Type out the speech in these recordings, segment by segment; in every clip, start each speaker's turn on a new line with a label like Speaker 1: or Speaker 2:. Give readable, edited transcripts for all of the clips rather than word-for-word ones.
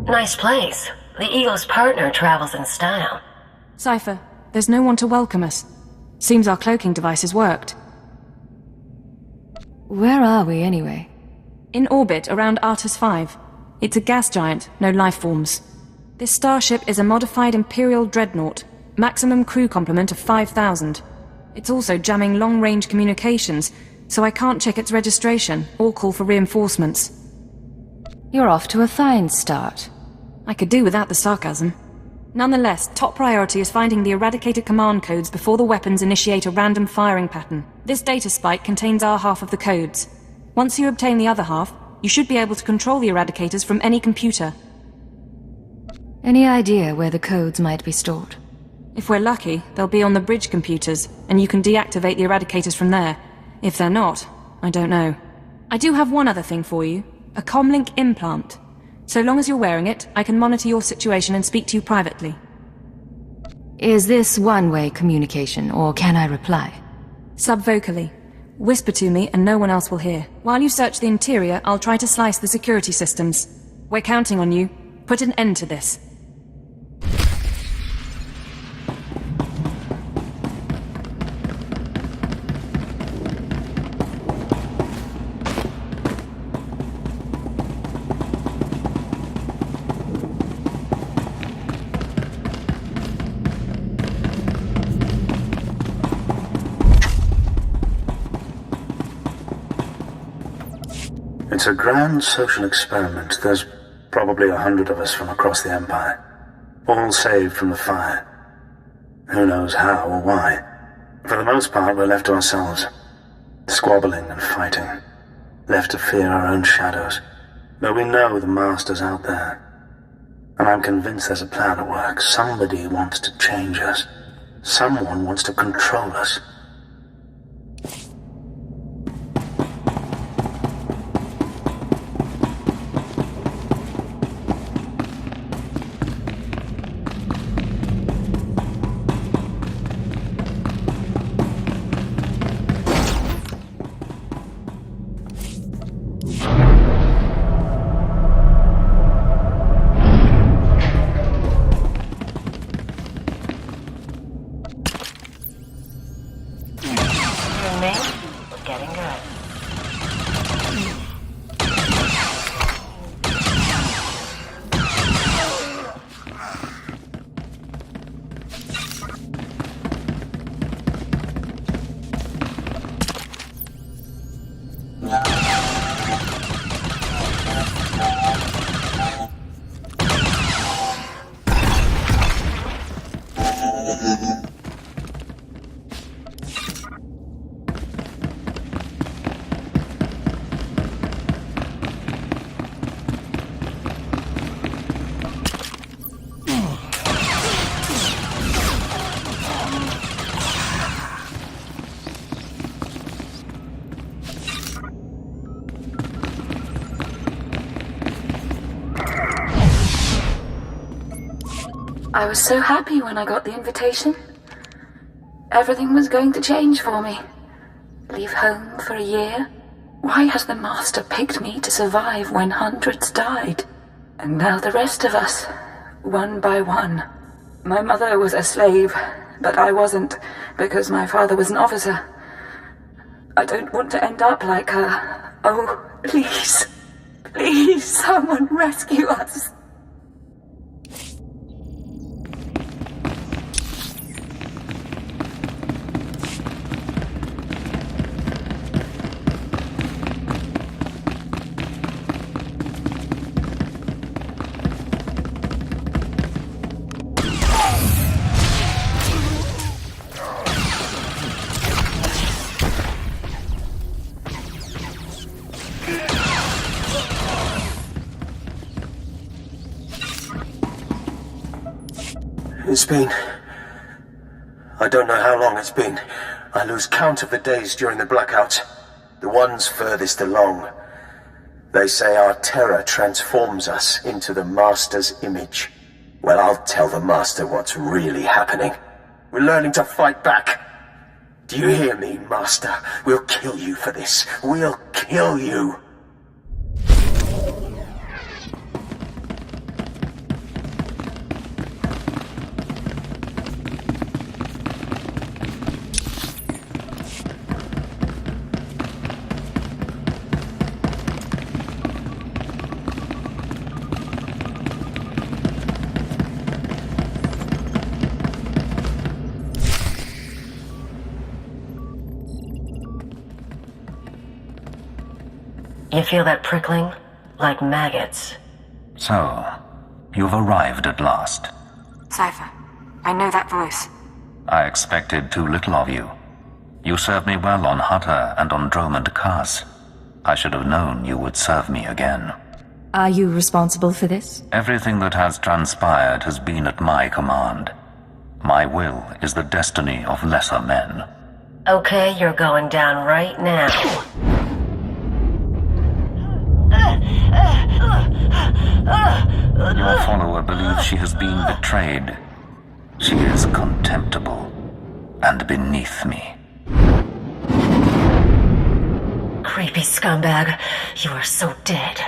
Speaker 1: Nice place. The Eagle's partner travels in style.
Speaker 2: Cypher, there's no one to welcome us. Seems our cloaking devices worked.
Speaker 3: Where are we, anyway?
Speaker 2: In orbit around Artus 5. It's a gas giant, no life forms. This starship is a modified Imperial Dreadnought, maximum crew complement of 5,000. It's also jamming long-range communications, so I can't check its registration or call for reinforcements.
Speaker 3: You're off to a fine start.
Speaker 2: I could do without the sarcasm. Nonetheless, top priority is finding the eradicated command codes before the weapons initiate a random firing pattern. This data spike contains our half of the codes. Once you obtain the other half, you should be able to control the eradicators from any computer.
Speaker 3: Any idea where the codes might be stored?
Speaker 2: If we're lucky, they'll be on the bridge computers, and you can deactivate the eradicators from there. If they're not, I don't know. I do have one other thing for you. A comlink implant. So long as you're wearing it, I can monitor your situation and speak to you privately.
Speaker 3: Is this one-way communication, or can I reply?
Speaker 2: Subvocally. Whisper to me and no one else will hear. While you search the interior, I'll try to slice the security systems. We're counting on you. Put an end to this.
Speaker 4: It's a grand social experiment. There's probably 100 of us from across the Empire, all saved from the fire. Who knows how or why. For the most part, we're left to ourselves, squabbling and fighting, left to fear our own shadows. But we know the Master's out there, and I'm convinced there's a plan at work. Somebody wants to change us. Someone wants to control us.
Speaker 5: I was so happy when I got the invitation. Everything was going to change for me. Leave home for a year? Why has the Master picked me to survive when hundreds died? And now the rest of us, one by one. My mother was a slave, but I wasn't, because my father was an officer. I don't want to end up like her. Oh, please. Please, someone rescue us.
Speaker 4: It's been... I don't know how long it's been. I lose count of the days during the blackouts. The ones furthest along. They say our terror transforms us into the Master's image. Well, I'll tell the Master what's really happening. We're learning to fight back. Do you hear me, Master? We'll kill you for this. We'll kill you.
Speaker 1: You feel that prickling? Like maggots.
Speaker 4: So, you've arrived at last.
Speaker 2: Cypher, I know that voice.
Speaker 4: I expected too little of you. You served me well on Hutter and on Dromund Kaas. I should have known you would serve me again.
Speaker 3: Are you responsible for this?
Speaker 4: Everything that has transpired has been at my command. My will is the destiny of lesser men.
Speaker 1: Okay, you're going down right now.
Speaker 4: Your follower believes she has been betrayed. She is contemptible and beneath me.
Speaker 1: Creepy scumbag. You are so dead.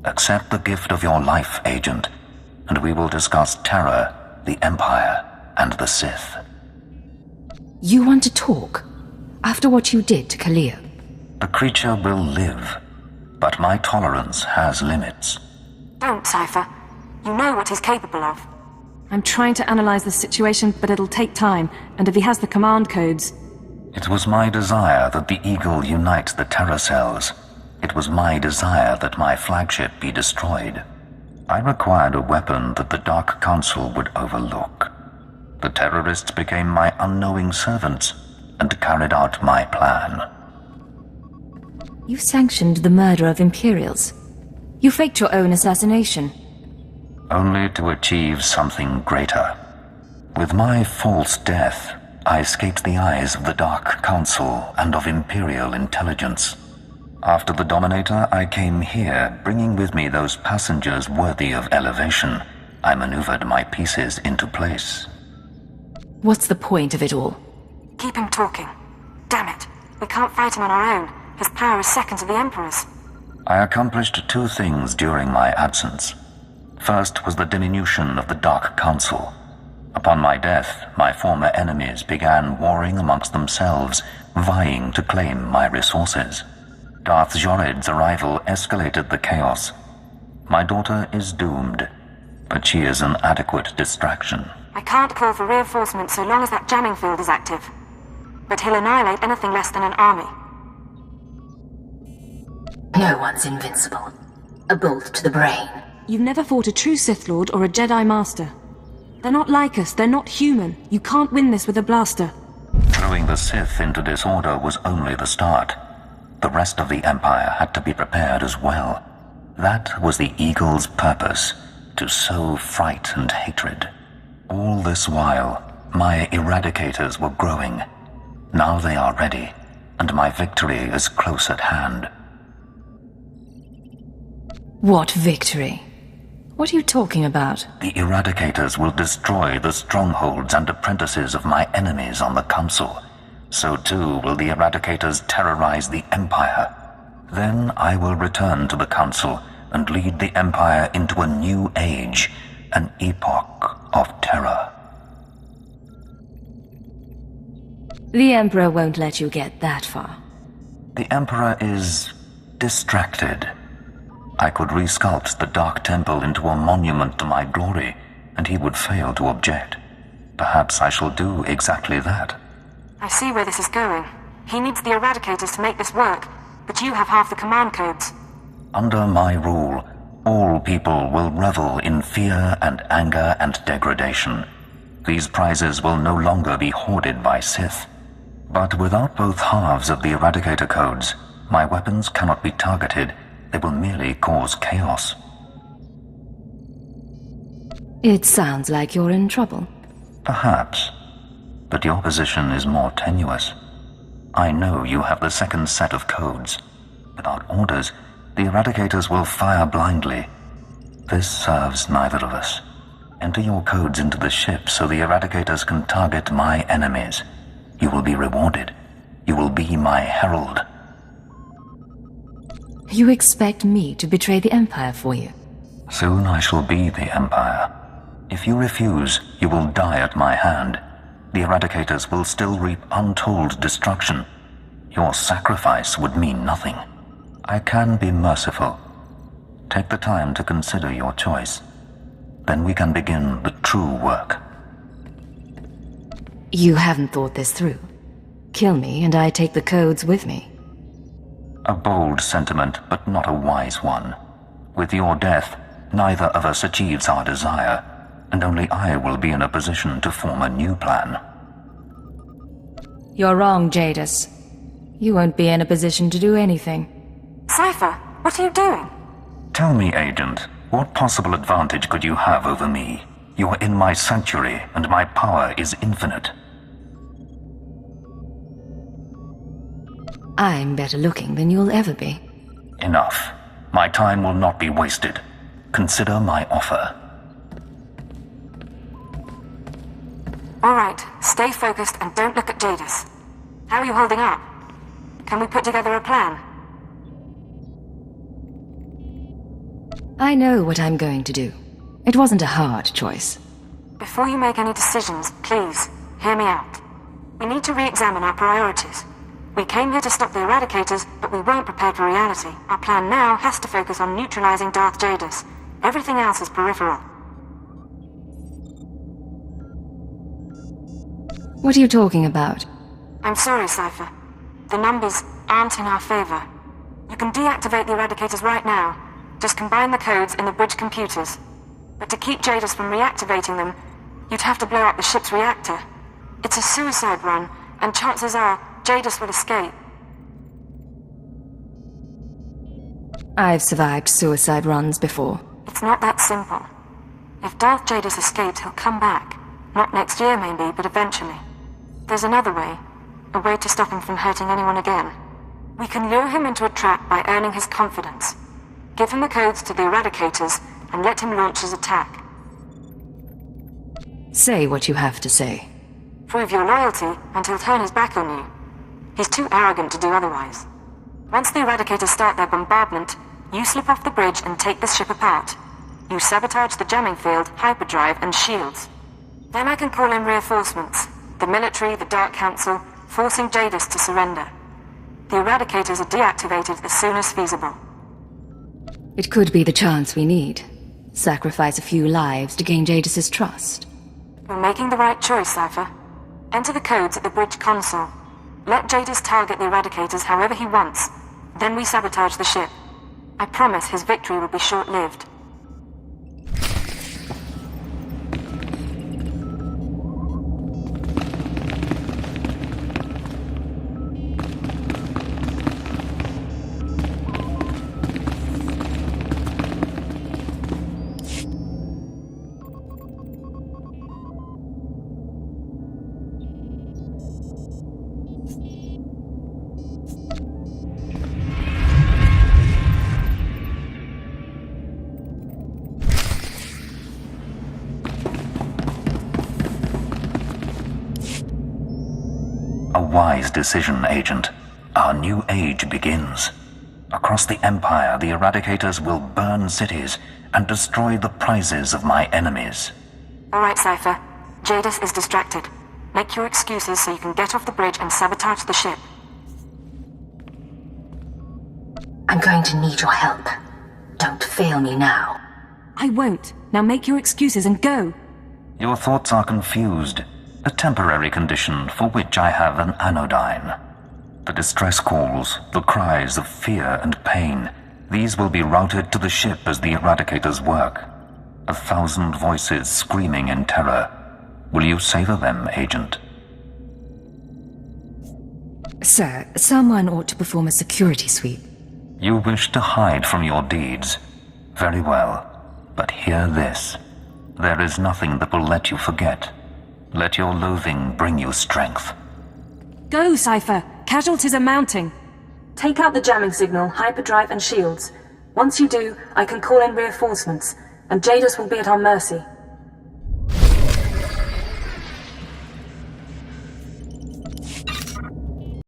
Speaker 4: Accept the gift of your life, Agent, and we will discuss Terra, the Empire, and the Sith.
Speaker 3: You want to talk? After what you did to Kalia?
Speaker 4: The creature will live, but my tolerance has limits.
Speaker 2: Don't, Cypher. You know what he's capable of. I'm trying to analyze the situation, but it'll take time, and if he has the command codes...
Speaker 4: It was my desire that the Eagle unite the Terra cells. It was my desire that my flagship be destroyed. I required a weapon that the Dark Council would overlook. The terrorists became my unknowing servants and carried out my plan.
Speaker 3: You sanctioned the murder of Imperials. You faked your own assassination.
Speaker 4: Only to achieve something greater. With my false death, I escaped the eyes of the Dark Council and of Imperial intelligence. After the Dominator, I came here, bringing with me those passengers worthy of elevation. I maneuvered my pieces into place.
Speaker 3: What's the point of it all?
Speaker 2: Keep him talking. Damn it. We can't fight him on our own. His power is second to the Emperor's.
Speaker 4: I accomplished two things during my absence. First was the diminution of the Dark Council. Upon my death, my former enemies began warring amongst themselves, vying to claim my resources. Darth Jored's arrival escalated the chaos. My daughter is doomed, but she is an adequate distraction.
Speaker 2: I can't call for reinforcements so long as that jamming field is active. But he'll annihilate anything less than an army.
Speaker 1: No one's invincible. A bolt to the brain.
Speaker 2: You've never fought a true Sith Lord or a Jedi Master. They're not like us, they're not human. You can't win this with a blaster.
Speaker 4: Throwing the Sith into disorder was only the start. The rest of the Empire had to be prepared as well. That was the Eagle's purpose, to sow fright and hatred. All this while, my Eradicators were growing. Now they are ready, and my victory is close at hand.
Speaker 3: What victory? What are you talking about?
Speaker 4: The Eradicators will destroy the strongholds and apprentices of my enemies on the Council. So too will the Eradicators terrorize the Empire. Then I will return to the Council and lead the Empire into a new age, an epoch of terror.
Speaker 3: The Emperor won't let you get that far.
Speaker 4: The Emperor is distracted. I could resculpt the Dark Temple into a monument to my glory, and he would fail to object. Perhaps I shall do exactly that.
Speaker 2: I see where this is going. He needs the Eradicators to make this work, but you have half the command codes.
Speaker 4: Under my rule, all people will revel in fear and anger and degradation. These prizes will no longer be hoarded by Sith. But without both halves of the Eradicator codes, my weapons cannot be targeted. They will merely cause chaos.
Speaker 3: It sounds like you're in trouble.
Speaker 4: Perhaps. But your position is more tenuous. I know you have the second set of codes. Without orders, the Eradicators will fire blindly. This serves neither of us. Enter your codes into the ship so the Eradicators can target my enemies. You will be rewarded. You will be my herald.
Speaker 3: You expect me to betray the Empire for you?
Speaker 4: Soon I shall be the Empire. If you refuse, you will die at my hand. The Eradicators will still reap untold destruction. Your sacrifice would mean nothing. I can be merciful. Take the time to consider your choice. Then we can begin the true work.
Speaker 3: You haven't thought this through. Kill me and I take the codes with me.
Speaker 6: A bold sentiment, but not a wise one. With your death, neither of us achieves our desire, and only I will be in a position to form a new plan.
Speaker 3: You're wrong, Jadis. You won't be in a position to do anything.
Speaker 2: Cypher, what are you doing?
Speaker 6: Tell me, Agent, what possible advantage could you have over me? You are in my sanctuary, and my power is infinite.
Speaker 3: I'm better looking than you'll ever be.
Speaker 6: Enough. My time will not be wasted. Consider my offer.
Speaker 2: All right, stay focused and don't look at Jadis. How are you holding up? Can we put together a plan?
Speaker 3: I know what I'm going to do. It wasn't a hard choice.
Speaker 2: Before you make any decisions, please, hear me out. We need to re-examine our priorities. We came here to stop the Eradicators, but we weren't prepared for reality. Our plan now has to focus on neutralizing Darth Jadis. Everything else is peripheral.
Speaker 3: What are you talking about?
Speaker 2: I'm sorry, Cypher. The numbers aren't in our favor. You can deactivate the Eradicators right now. Just combine the codes in the bridge computers. But to keep Jadis from reactivating them, you'd have to blow up the ship's reactor. It's a suicide run, and chances are Jadis will escape.
Speaker 3: I've survived suicide runs before.
Speaker 2: It's not that simple. If Darth Jadis escapes, he'll come back. Not next year, maybe, but eventually. There's another way. A way to stop him from hurting anyone again. We can lure him into a trap by earning his confidence. Give him the codes to the Eradicators, and let him launch his attack.
Speaker 3: Say what you have to say.
Speaker 2: Prove your loyalty, and he'll turn his back on you. He's too arrogant to do otherwise. Once the Eradicators start their bombardment, you slip off the bridge and take the ship apart. You sabotage the jamming field, hyperdrive, and shields. Then I can call in reinforcements. The military, the Dark Council, forcing Jadis to surrender. The Eradicators are deactivated as soon as feasible.
Speaker 3: It could be the chance we need. Sacrifice a few lives to gain Jadis's trust.
Speaker 2: You're making the right choice, Cypher. Enter the codes at the bridge console. Let Jadis target the Eradicators however he wants. Then we sabotage the ship. I promise his victory will be short-lived.
Speaker 6: A wise decision, Agent. Our new age begins. Across the Empire, the Eradicators will burn cities and destroy the prizes of my enemies.
Speaker 2: All right, Cypher. Jadis is distracted. Make your excuses so you can get off the bridge and sabotage the ship.
Speaker 1: I'm going to need your help. Don't fail me now.
Speaker 2: I won't. Now make your excuses and go.
Speaker 6: Your thoughts are confused. A temporary condition for which I have an anodyne. The distress calls, the cries of fear and pain, these will be routed to the ship as the Eradicators work. 1,000 voices screaming in terror. Will you savor them, Agent?
Speaker 3: Sir, someone ought to perform a security sweep.
Speaker 6: You wish to hide from your deeds. Very well. But hear this. There is nothing that will let you forget. Let your loathing bring you strength.
Speaker 2: Go, Cypher! Casualties are mounting! Take out the jamming signal, hyperdrive, and shields. Once you do, I can call in reinforcements, and Jadis will be at our mercy.